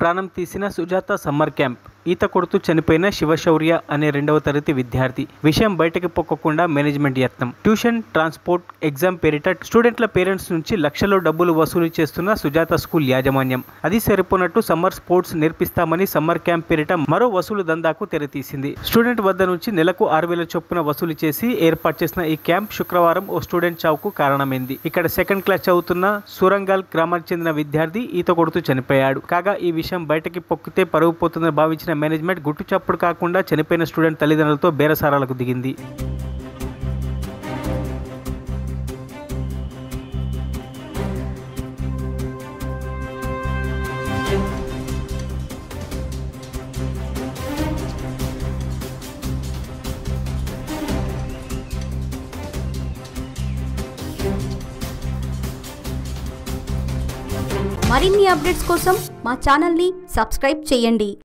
ప్రాణం తీసిన Sujatha summer camp. ఈత కొడుతూ చనిపోయిన శివశౌర్య అనే 2వ తరగతి విద్యార్థి. విషయం బయటకు పొక్కకుండా మేనేజ్మెంట్ యత్నం. ట్యూషన్, ట్రాన్స్పోర్ట్, ఎగ్జామ్ పేరిట స్టూడెంట్ల పేరెంట్స్ నుంచి లక్షల్లో డబ్బులు వసూలు చేస్తున్న సుజాత స్కూల్ యాజమాన్యం. అది సరిపోనట్టు సమ్మర్ స్పోర్ట్స్ నేర్పిస్తామని సమ్మర్ క్యాంప్ పేరిట మరో వసూలు దందాకు తెరతీసింది. స్టూడెంట్ వద్ద నుంచి నెలకు 6,000 చొప్పున వసూలు చేసి ఏర్పాటు చేసిన ఈ క్యాంప్ శుక్రవారం ఓ స్టూడెంట్ చావుకు కారణమైంది. ఇక్కడ 2nd క్లాస్ చదువుతున్న సూరంగాల్ గ్రామానికి చెందిన విద్యార్థి ఈత కొడుతూ చనిపోయాడు. కాగా ఈ విషయం బయటకి పొక్కితే పరువు పోతుందని భావించిన మేనేజ్మెంట్ గుట్టు చప్పుడు కాకుండా చనిపోయిన స్టూడెంట్ తల్లిదండ్రులతో బేరసారాలకు దిగింది. మరిన్ని అప్డేట్స్ కోసం మా ఛానల్ని సబ్స్క్రైబ్ చేయండి.